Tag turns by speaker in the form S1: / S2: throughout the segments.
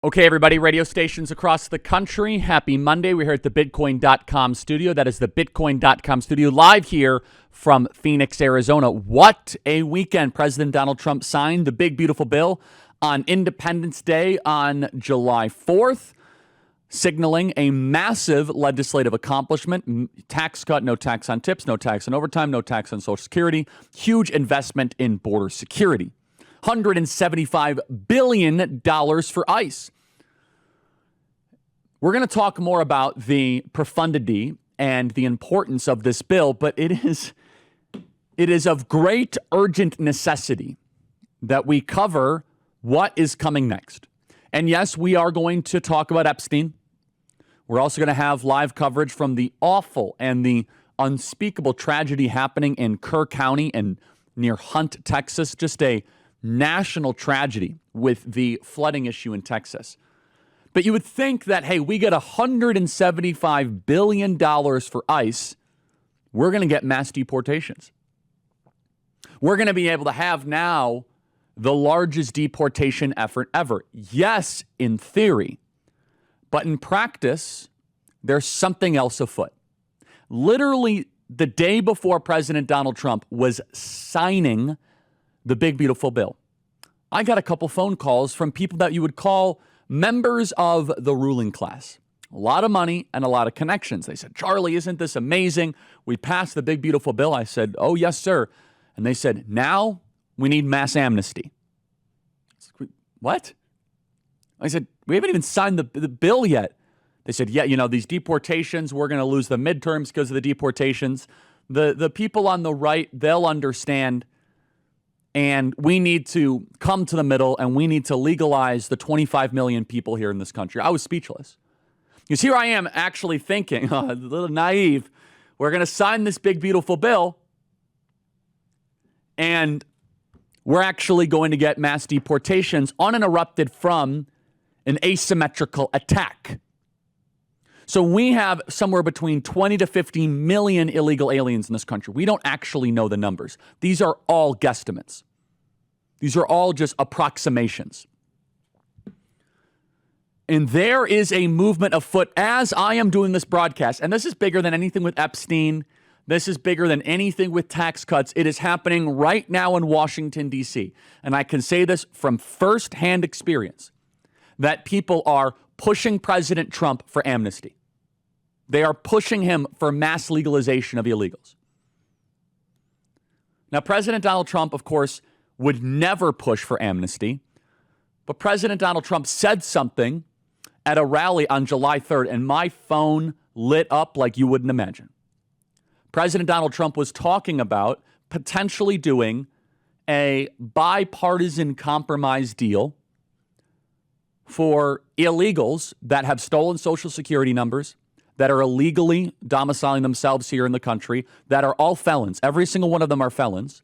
S1: Okay, everybody, radio stations across the country, happy Monday. We're here at the Bitcoin.com studio. That is the Bitcoin.com studio, live here from Phoenix, Arizona. What a weekend. President Donald Trump signed the big, beautiful bill on Independence Day on July 4th, signaling a massive legislative accomplishment. Tax cut, no tax on tips, no tax on overtime, no tax on Social Security. Huge investment in border security. $175 billion for ICE. We're going to talk more about the profundity and the importance of this bill, but it is of great urgent necessity that we cover what is coming next. And yes, we are going to talk about Epstein. We're also going to have live coverage from the awful and the unspeakable tragedy happening in Kirk County and near Hunt, Texas. Just a national tragedy with the flooding issue in Texas. But you would think that, hey, we get $175 billion for ICE, we're going to get mass deportations. We're going to be able to have now the largest deportation effort ever. Yes, in theory, but in practice, there's something else afoot. Literally, the day before President Donald Trump was signing the big, beautiful bill, I got a couple phone calls from people that you would call members of the ruling class. A lot of money and a lot of connections. They said, Charlie, isn't this amazing? We passed the big, beautiful bill. I said, oh, yes, sir. And they said, now we need mass amnesty. I said, what? I said, we haven't even signed the bill yet. They said, yeah, you know, these deportations, we're going to lose the midterms because of the deportations. The people on the right, they'll understand. And we need to come to the middle, and we need to legalize the 25 million people here in this country. I was speechless. Because here I am actually thinking, a little naive, we're going to sign this big, beautiful bill, and we're actually going to get mass deportations uninterrupted from an asymmetrical attack. So we have somewhere between 20 to 50 million illegal aliens in this country. We don't actually know the numbers. These are all guesstimates. These are all just approximations. And there is a movement afoot as I am doing this broadcast. And this is bigger than anything with Epstein. This is bigger than anything with tax cuts. It is happening right now in Washington, D.C. And I can say this from firsthand experience, that people are pushing President Trump for amnesty. They are pushing him for mass legalization of illegals. Now, President Donald Trump, of course, would never push for amnesty. But President Donald Trump said something at a rally on July 3rd, and my phone lit up like you wouldn't imagine. President Donald Trump was talking about potentially doing a bipartisan compromise deal for illegals that have stolen Social Security numbers, that are illegally domiciling themselves here in the country, that are all felons. Every single one of them are felons.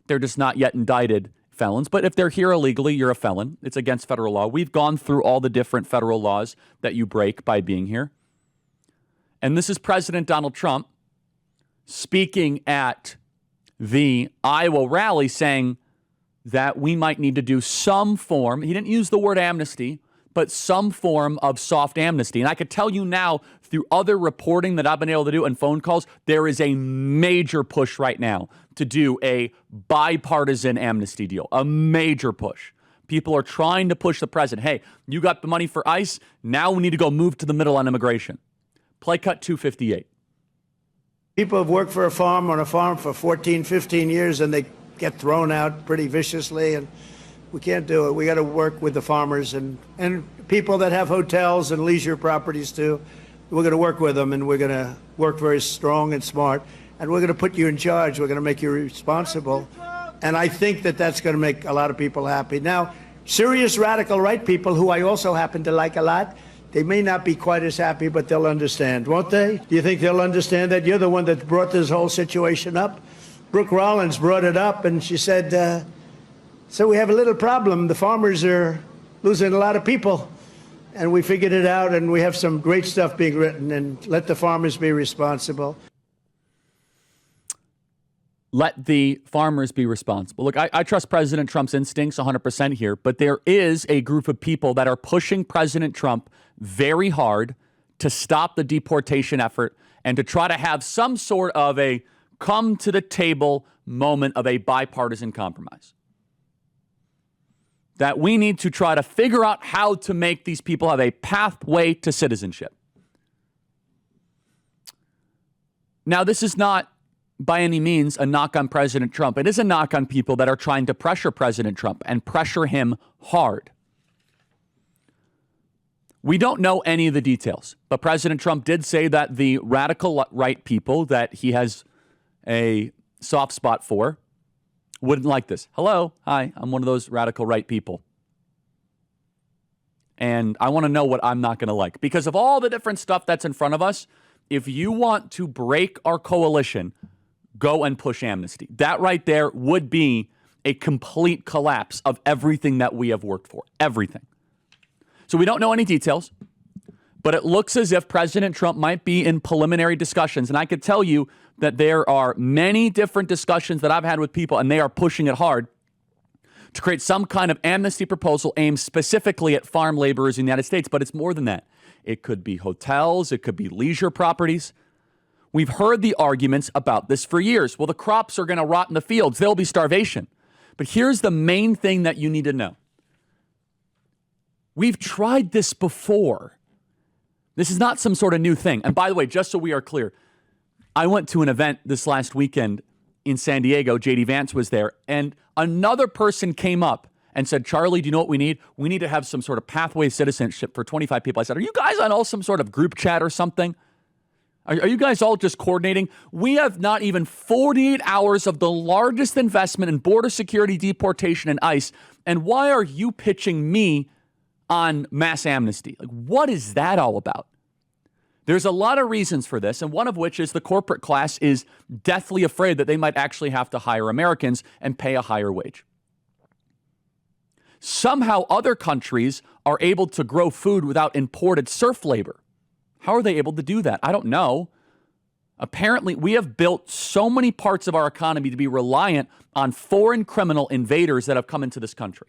S1: They're just not yet indicted felons. But if they're here illegally, you're a felon. It's against federal law. We've gone through all the different federal laws that you break by being here. And this is President Donald Trump speaking at the Iowa rally saying that we might need to do some form, he didn't use the word amnesty, but some form of soft amnesty. And I could tell you now through other reporting that I've been able to do and phone calls, there is a major push right now to do a bipartisan amnesty deal, a major push. People are trying to push the president. Hey, you got the money for ICE. Now we need to go move to the middle on immigration. Play cut 258.
S2: People have worked for a farm on a farm for 14, 15 years, and they get thrown out pretty viciously, and we can't do it. We got to work with the farmers and people that have hotels and leisure properties too. We're going to work with them, and we're going to work very strong and smart, and we're going to put you in charge. We're going to make you responsible, and I think that that's going to make a lot of people happy. Now, serious radical right people, who I also happen to like a lot, they may not be quite as happy, but they'll understand, won't they? Do you think they'll understand that? You're the one that brought this whole situation up. Brooke Rollins brought it up, and she said, so we have a little problem. The farmers are losing a lot of people, and we figured it out, and we have some great stuff being written, and let the farmers be responsible.
S1: let the farmers be responsible. Look, I trust President Trump's instincts 100% here, but there is a group of people that are pushing President Trump very hard to stop the deportation effort and to try to have some sort of a come to the table moment of a bipartisan compromise. That we need to try to figure out how to make these people have a pathway to citizenship. Now, this is not by any means a knock on President Trump. It is a knock on people that are trying to pressure President Trump and pressure him hard. We don't know any of the details, but President Trump did say that the radical right people that he has a soft spot for wouldn't like this. Hello, hi, I'm one of those radical right people. And I want to know what I'm not going to like. Because of all the different stuff that's in front of us, if you want to break our coalition, go and push Amnesty. That right there would be a complete collapse of everything that we have worked for. Everything. So we don't know any details, but it looks as if President Trump might be in preliminary discussions. And I could tell you that there are many different discussions that I've had with people, and they are pushing it hard to create some kind of amnesty proposal aimed specifically at farm laborers in the United States. But it's more than that. It could be hotels. It could be leisure properties. We've heard the arguments about this for years. Well, the crops are going to rot in the fields. There'll be starvation. But here's the main thing that you need to know. We've tried this before. This is not some sort of new thing. And by the way, just so we are clear, I went to an event this last weekend in San Diego. J.D. Vance was there. And another person came up and said, Charlie, do you know what we need? We need to have some sort of pathway citizenship for 25 people. I said, are you guys on all some sort of group chat or something? Are you guys all just coordinating? We have not even 48 hours of the largest investment in border security, deportation, and ICE. And why are you pitching me on mass amnesty? Like, what is that all about? There's a lot of reasons for this, and one of which is the corporate class is deathly afraid that they might actually have to hire Americans and pay a higher wage. Somehow other countries are able to grow food without imported serf labor. How are they able to do that? I don't know. Apparently, we have built so many parts of our economy to be reliant on foreign criminal invaders that have come into this country.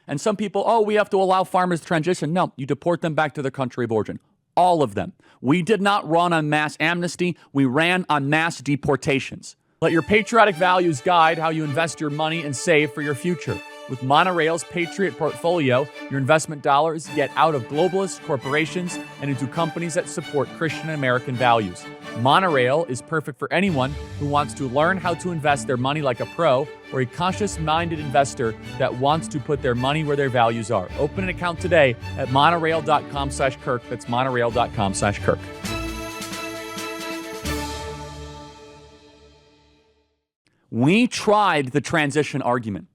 S1: And some people, we have to allow farmers to transition. No, you deport them back to their country of origin. All of them. We did not run on mass amnesty. We ran on mass deportations. Let your patriotic values guide how you invest your money and save for your future. With Monorail's Patriot Portfolio, your investment dollars get out of globalist corporations and into companies that support Christian and American values. Monorail is perfect for anyone who wants to learn how to invest their money like a pro or a conscious-minded investor that wants to put their money where their values are. Open an account today at monorail.com/Kirk. That's monorail.com/Kirk. We tried the transition argument.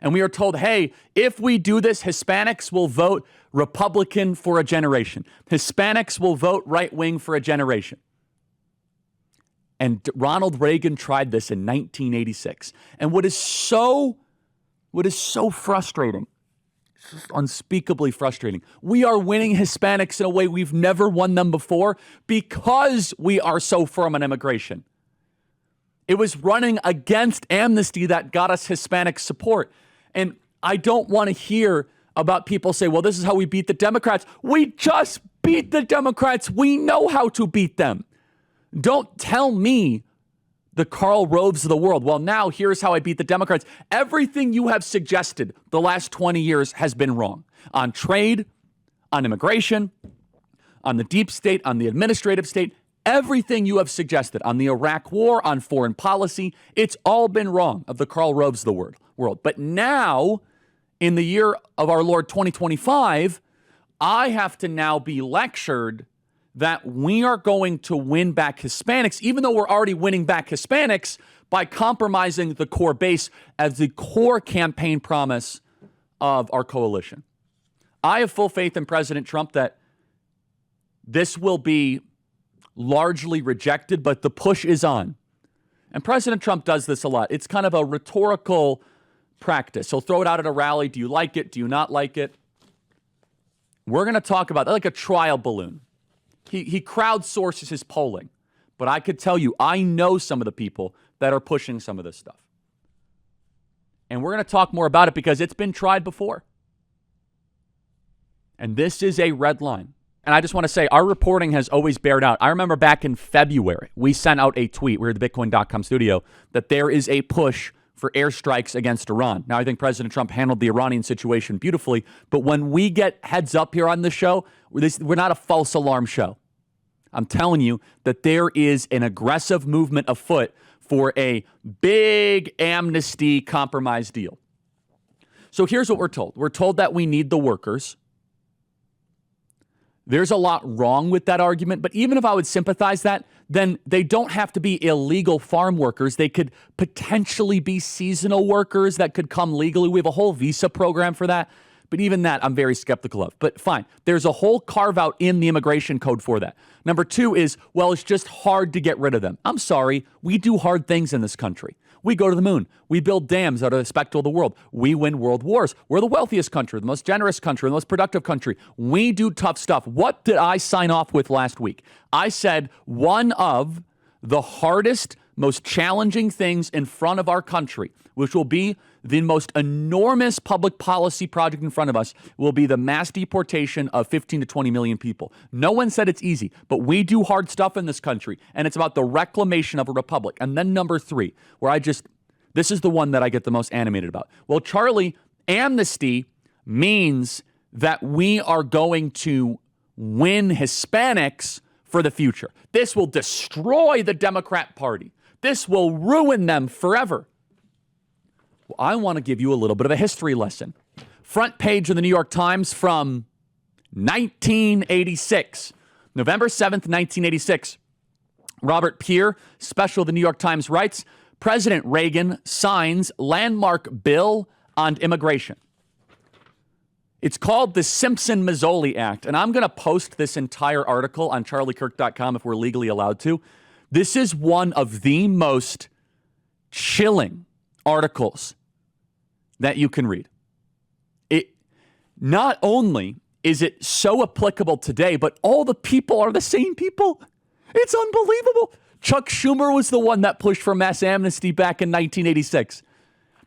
S1: And we are told, hey, if we do this, Hispanics will vote Republican for a generation. Hispanics will vote right-wing for a generation. And Ronald Reagan tried this in 1986. And what is so frustrating, it's just unspeakably frustrating, we are winning Hispanics in a way we've never won them before because we are so firm on immigration. It was running against amnesty that got us Hispanic support. And I don't want to hear about people say, well, this is how we beat the Democrats. We just beat the Democrats. We know how to beat them. Don't tell me the Karl Roves of the world. Well, now here's how I beat the Democrats. Everything you have suggested the last 20 years has been wrong. On trade, on immigration, on the deep state, on the administrative state, everything you have suggested on the Iraq war, on foreign policy, it's all been wrong of the Karl Roves of the world. But now, in the year of our Lord 2025, I have to now be lectured that we are going to win back Hispanics, even though we're already winning back Hispanics, by compromising the core base as the core campaign promise of our coalition. I have full faith in President Trump that this will be largely rejected, but the push is on. And President Trump does this a lot. It's kind of a rhetorical practice. He'll throw it out at a rally. Do you like it? Do you not like it? We're going to talk about that like a trial balloon. He crowdsources his polling. But I could tell you, I know some of the people that are pushing some of this stuff. And we're going to talk more about it because it's been tried before. And this is a red line. And I just want to say, our reporting has always bared out. I remember back in February, we sent out a tweet, we were at the Bitcoin.com studio, that there is a push for airstrikes against Iran. Now, I think President Trump handled the Iranian situation beautifully, but when we get heads up here on this show, we're not a false alarm show. I'm telling you that there is an aggressive movement afoot for a big amnesty compromise deal. So here's what we're told. We're told that we need the workers. There's a lot wrong with that argument, but even if I would sympathize that, then they don't have to be illegal farm workers. They could potentially be seasonal workers that could come legally. We have a whole visa program for that, but even that I'm very skeptical of. But fine, there's a whole carve out in the immigration code for that. Number two is, well, it's just hard to get rid of them. I'm sorry, we do hard things in this country. We go to the moon. We build dams out of the spectacle of the world. We win world wars. We're the wealthiest country, the most generous country, the most productive country. We do tough stuff. What did I sign off with last week? I said one of the hardest, most challenging things in front of our country, which will be the most enormous public policy project in front of us, will be the mass deportation of 15 to 20 million people. No one said it's easy, but we do hard stuff in this country, and it's about the reclamation of a republic. And then number three, where this is the one that I get the most animated about. Well, Charlie, amnesty means that we are going to win Hispanics for the future. This will destroy the Democrat Party. This will ruin them forever. Well, I want to give you a little bit of a history lesson. Front page of the New York Times from 1986, November 7th, 1986. Robert Peer, special of the New York Times, writes, President Reagan signs landmark bill on immigration. It's called the Simpson-Mazzoli Act, and I'm going to post this entire article on charliekirk.com if we're legally allowed to. This is one of the most chilling articles that you can read. It not only is it so applicable today, but all the people are the same people. It's unbelievable. Chuck Schumer was the one that pushed for mass amnesty back in 1986.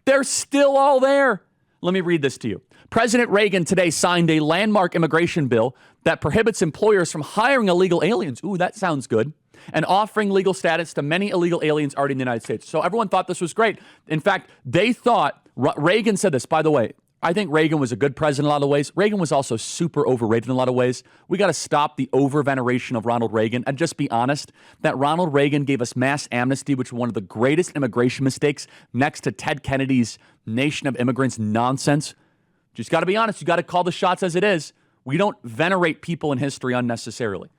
S1: They're still all there. Let me read this to you. President Reagan today signed a landmark immigration bill that prohibits employers from hiring illegal aliens. Ooh, that sounds good. And offering legal status to many illegal aliens already in the United States. So everyone thought this was great. In fact, they thought, Reagan said this, by the way, I think Reagan was a good president in a lot of ways. Reagan was also super overrated in a lot of ways. We got to stop the over-veneration of Ronald Reagan and just be honest that Ronald Reagan gave us mass amnesty, which was one of the greatest immigration mistakes next to Ted Kennedy's Nation of Immigrants nonsense. Just got to be honest. You got to call the shots as it is. We don't venerate people in history unnecessarily.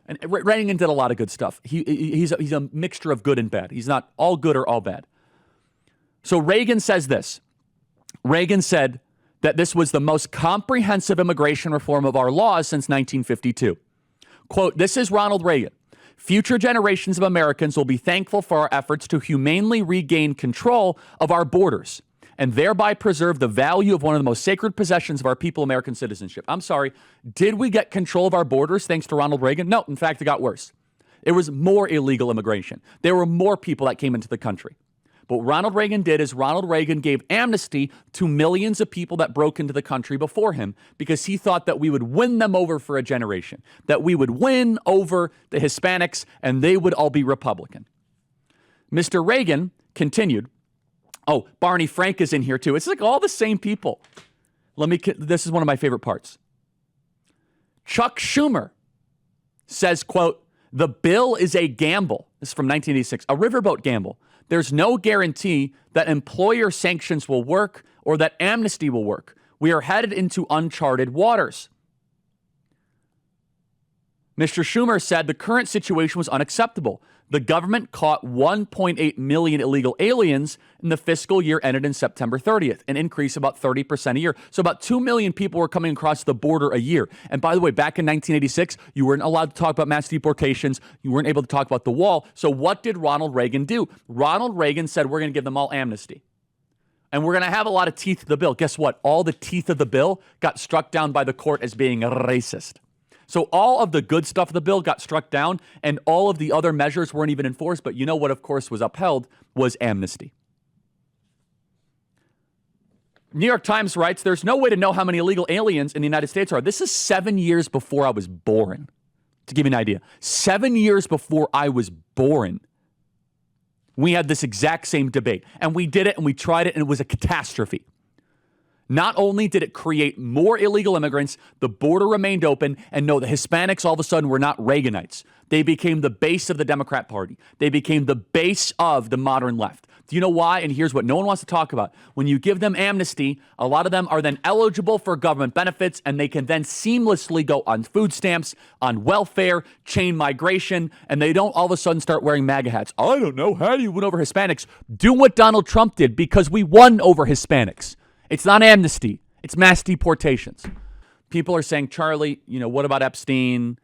S1: And Reagan did a lot of good stuff. He's a mixture of good and bad. He's not all good or all bad. So Reagan says this. Reagan said that this was the most comprehensive immigration reform of our laws since 1952. Quote, this is Ronald Reagan. Future generations of Americans will be thankful for our efforts to humanely regain control of our borders and thereby preserve the value of one of the most sacred possessions of our people, American citizenship. I'm sorry, did we get control of our borders thanks to Ronald Reagan? No, in fact, it got worse. It was more illegal immigration. There were more people that came into the country. But what Ronald Reagan did is Ronald Reagan gave amnesty to millions of people that broke into the country before him because he thought that we would win them over for a generation, that we would win over the Hispanics and they would all be Republican. Mr. Reagan continued, oh, Barney Frank is in here too. It's like all the same people. This is one of my favorite parts. Chuck Schumer says, quote, the bill is a gamble. This is from 1986, a riverboat gamble. There's no guarantee that employer sanctions will work or that amnesty will work. We are headed into uncharted waters. Mr. Schumer said the current situation was unacceptable. The government caught 1.8 million illegal aliens in the fiscal year ended in September 30th, an increase of about 30% a year. So about 2 million people were coming across the border a year. And by the way, back in 1986, you weren't allowed to talk about mass deportations. You weren't able to talk about the wall. So what did Ronald Reagan do? Ronald Reagan said, we're going to give them all amnesty. And we're going to have a lot of teeth to the bill. Guess what? All the teeth of the bill got struck down by the court as being racist. So all of the good stuff of the bill got struck down, and all of the other measures weren't even enforced. But you know what, of course, was upheld was amnesty. New York Times writes, there's no way to know how many illegal aliens in the United States are. This is 7 years before I was born, to give you an idea. 7 years before I was born, we had this exact same debate. And we did it, and we tried it, and it was a catastrophe. Not only did it create more illegal immigrants, the border remained open, and no, the Hispanics all of a sudden were not Reaganites. They became the base of the Democrat Party. They became the base of the modern left. Do you know why? And here's what no one wants to talk about. When you give them amnesty, a lot of them are then eligible for government benefits, and they can then seamlessly go on food stamps, on welfare, chain migration, and they don't all of a sudden start wearing MAGA hats. I don't know. How do you win over Hispanics? Do what Donald Trump did, because we won over Hispanics. It's not amnesty. It's mass deportations. People are saying, Charlie, what about Epstein?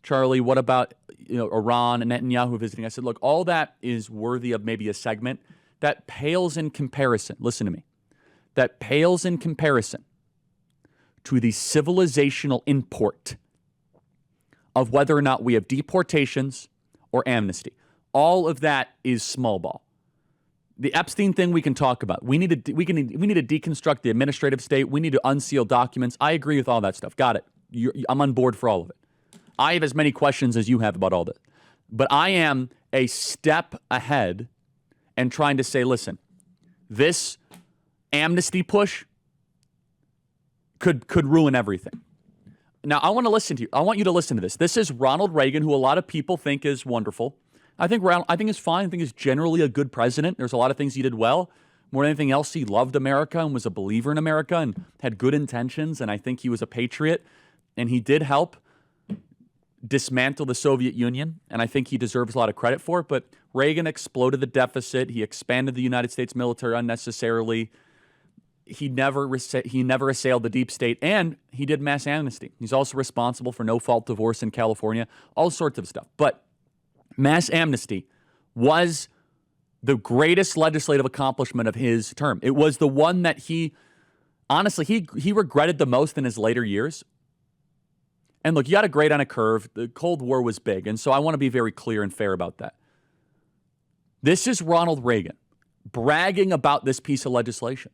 S1: Charlie, what about, Iran and Netanyahu visiting? I said, look, all that is worthy of maybe a segment. That pales in comparison. Listen to me. That pales in comparison to the civilizational import of whether or not we have deportations or amnesty. All of that is small ball. The Epstein thing we can talk about. We need to deconstruct the administrative state. We need to unseal documents. I agree with all that stuff. Got it. I'm on board for all of it. I have as many questions as you have about all that. But I am a step ahead and trying to say, listen, this amnesty push could ruin everything. Now, I want you to listen to this. This is Ronald Reagan, who a lot of people think is wonderful. I think it's fine. I think he's generally a good president. There's a lot of things he did well. More than anything else, he loved America and was a believer in America and had good intentions, and I think he was a patriot. And he did help dismantle the Soviet Union, and I think he deserves a lot of credit for it. But Reagan exploded the deficit. He expanded the United States military unnecessarily. He never assailed the deep state, and he did mass amnesty. He's also responsible for no-fault divorce in California, all sorts of stuff. But mass amnesty was the greatest legislative accomplishment of his term. It was the one that he regretted the most in his later years. And look, you got to grade on a curve. The Cold War was big, and so I want to be very clear and fair about that. This is Ronald Reagan bragging about this piece of legislation.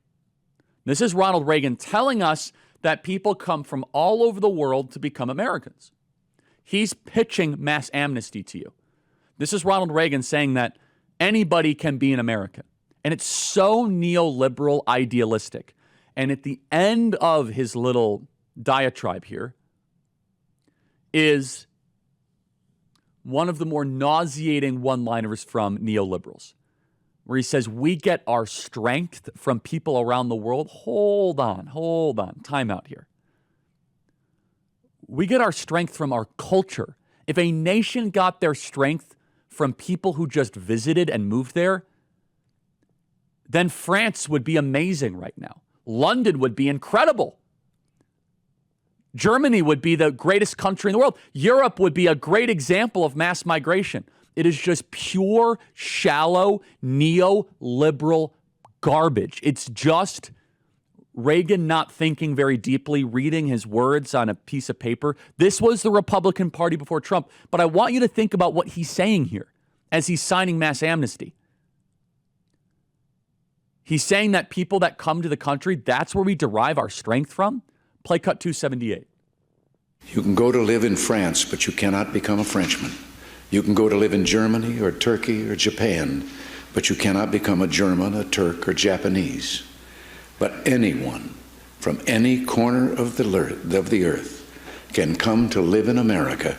S1: This is Ronald Reagan telling us that people come from all over the world to become Americans. He's pitching mass amnesty to you. This is Ronald Reagan saying that anybody can be an American. And it's so neoliberal idealistic. And at the end of his little diatribe here is one of the more nauseating one-liners from neoliberals, where he says, we get our strength from people around the world. Hold on, time out here. We get our strength from our culture. If a nation got their strength from people who just visited and moved there, then France would be amazing right now. London would be incredible. Germany would be the greatest country in the world. Europe would be a great example of mass migration. It is just pure, shallow, neoliberal garbage. It's just Reagan not thinking very deeply, reading his words on a piece of paper. This was the Republican Party before Trump. But I want you to think about what he's saying here as he's signing mass amnesty. He's saying that people that come to the country, that's where we derive our strength from. Play cut 278.
S3: You can go to live in France, but you cannot become a Frenchman. You can go to live in Germany or Turkey or Japan, but you cannot become a German, a Turk, or Japanese. But anyone from any corner of the earth can come to live in America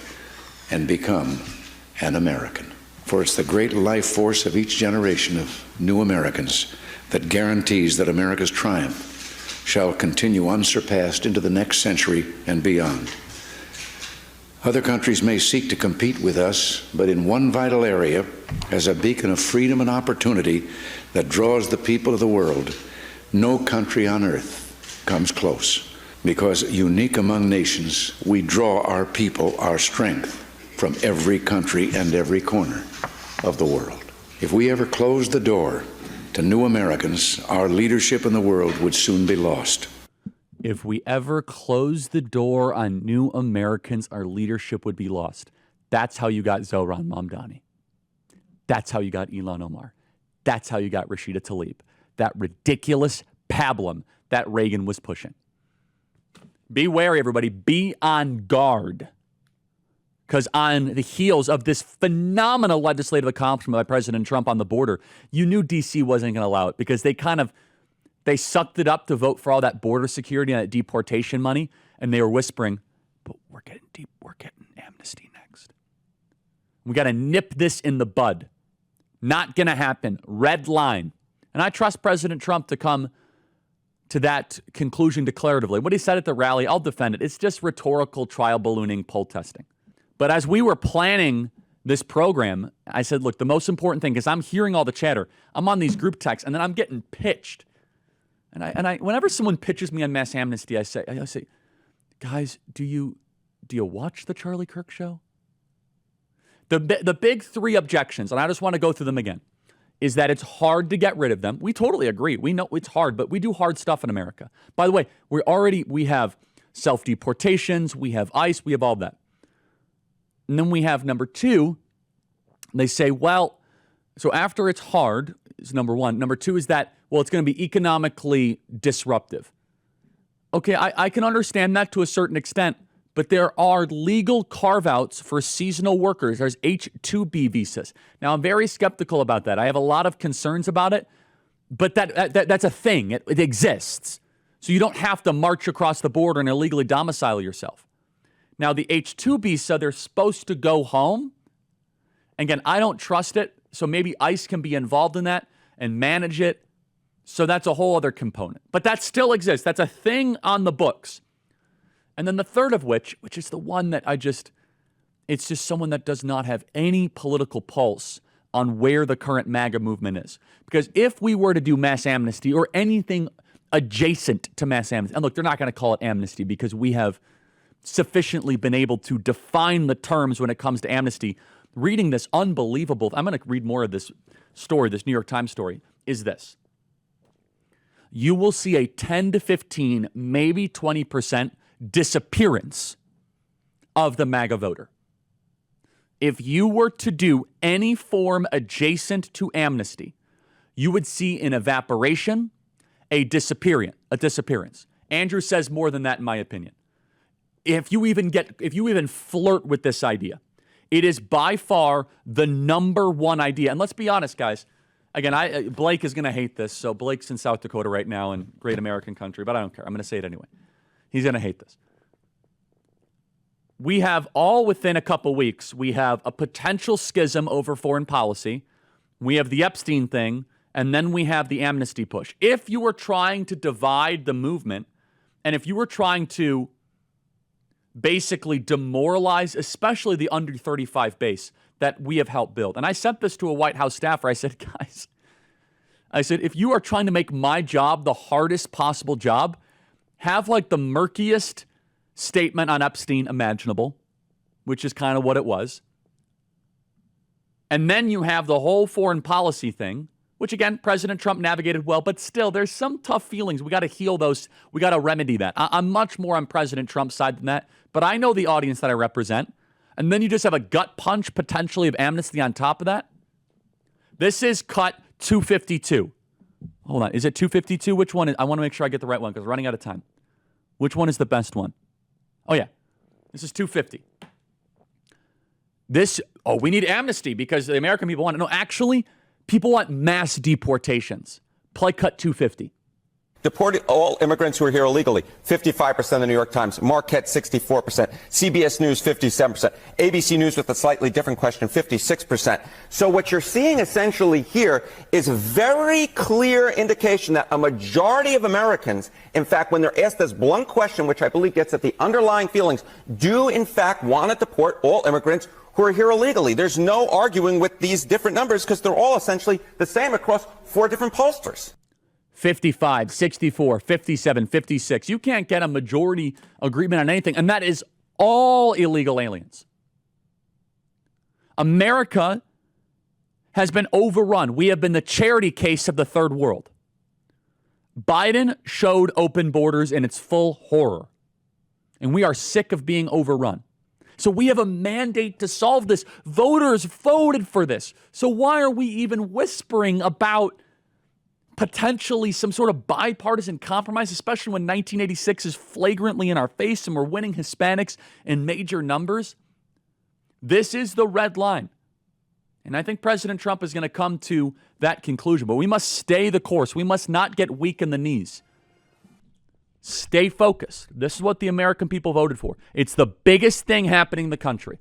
S3: and become an American. For it's the great life force of each generation of new Americans that guarantees that America's triumph shall continue unsurpassed into the next century and beyond. Other countries may seek to compete with us, but in one vital area, as a beacon of freedom and opportunity that draws the people of the world, no country on earth comes close. Because unique among nations, we draw our people, our strength, from every country and every corner of the world. If we ever close the door to new Americans, our leadership in the world would soon be lost.
S1: If we ever close the door on new Americans, our leadership would be lost. That's how you got Zohran Mamdani. That's how you got Ilhan Omar. That's how you got Rashida Tlaib. That ridiculous pablum that Reagan was pushing. Be wary, everybody. Be on guard. Because on the heels of this phenomenal legislative accomplishment by President Trump on the border, you knew D.C. wasn't going to allow it because they sucked it up to vote for all that border security and that deportation money, and they were whispering, but we're getting amnesty next. We got to nip this in the bud. Not going to happen. Red line. And I trust President Trump to come to that conclusion declaratively. What he said at the rally, I'll defend it. It's just rhetorical trial ballooning poll testing. But as we were planning this program, I said, look, the most important thing, because I'm hearing all the chatter, I'm on these group texts, and then I'm getting pitched. And I whenever someone pitches me on mass amnesty, I say, guys, do you watch the Charlie Kirk show? The big three objections, and I just want to go through them again, is that it's hard to get rid of them. We totally agree. We know it's hard, but we do hard stuff in America. By the way, we have self-deportations, we have ICE, we have all that. And then we have number two, they say, well, so after it's hard, is number one. Number two is that, well, it's going to be economically disruptive. Okay, I can understand that to a certain extent, but there are legal carve-outs for seasonal workers. There's H-2B visas. Now, I'm very skeptical about that. I have a lot of concerns about it, but that's a thing. It exists. So you don't have to march across the border and illegally domicile yourself. Now, the H-2B visa, they're supposed to go home. Again, I don't trust it, so maybe ICE can be involved in that and manage it. So that's a whole other component. But that still exists. That's a thing on the books. And then the third of which is the one that it's just someone that does not have any political pulse on where the current MAGA movement is. Because if we were to do mass amnesty or anything adjacent to mass amnesty, and look, they're not going to call it amnesty because we have sufficiently been able to define the terms when it comes to amnesty. Reading this unbelievable, I'm going to read more of this story, this New York Times story, is this. You will see a 10 to 15, maybe 20% disappearance of the MAGA voter. If you were to do any form adjacent to amnesty, you would see an evaporation, a disappearance. Andrew says more than that, in my opinion. If you even flirt with this idea, it is by far the number one idea. And let's be honest, guys. Again, Blake is going to hate this. So Blake's in South Dakota right now in great American country, but I don't care. I'm going to say it anyway. He's going to hate this. We have all within a couple weeks, we have a potential schism over foreign policy. We have the Epstein thing, and then we have the amnesty push. If you were trying to divide the movement, and if you were trying to basically demoralize, especially the under 35 base that we have helped build. And I sent this to a White House staffer. I said, guys, if you are trying to make my job the hardest possible job, have like the murkiest statement on Epstein imaginable, which is kind of what it was. And then you have the whole foreign policy thing, which again, President Trump navigated well, but still there's some tough feelings. We got to heal those. We got to remedy that. I'm much more on President Trump's side than that, but I know the audience that I represent. And then you just have a gut punch potentially of amnesty on top of that. This is cut 252. Hold on. Is it 252? Which one? I want to make sure I get the right one because we're running out of time. Which one is the best one? Oh, yeah. This is 250. We need amnesty because the American people want it. No, actually, people want mass deportations. Play cut 250.
S4: Deport all immigrants who are here illegally, 55% of the New York Times. Marquette, 64%. CBS News, 57%. ABC News with a slightly different question, 56%. So what you're seeing essentially here is a very clear indication that a majority of Americans, in fact, when they're asked this blunt question, which I believe gets at the underlying feelings, do in fact want to deport all immigrants who are here illegally. There's no arguing with these different numbers because they're all essentially the same across 4 different pollsters.
S1: 55, 64, 57, 56. You can't get a majority agreement on anything, and that is all illegal aliens. America has been overrun. We have been the charity case of the third world Biden showed open borders in its full horror, and we are sick of being overrun. So we have a mandate to solve this. Voters voted for this. So why are we even whispering about potentially some sort of bipartisan compromise, especially when 1986 is flagrantly in our face and we're winning Hispanics in major numbers? This is the red line. And I think President Trump is going to come to that conclusion. But we must stay the course. We must not get weak in the knees. Stay focused. This is what the American people voted for. It's the biggest thing happening in the country.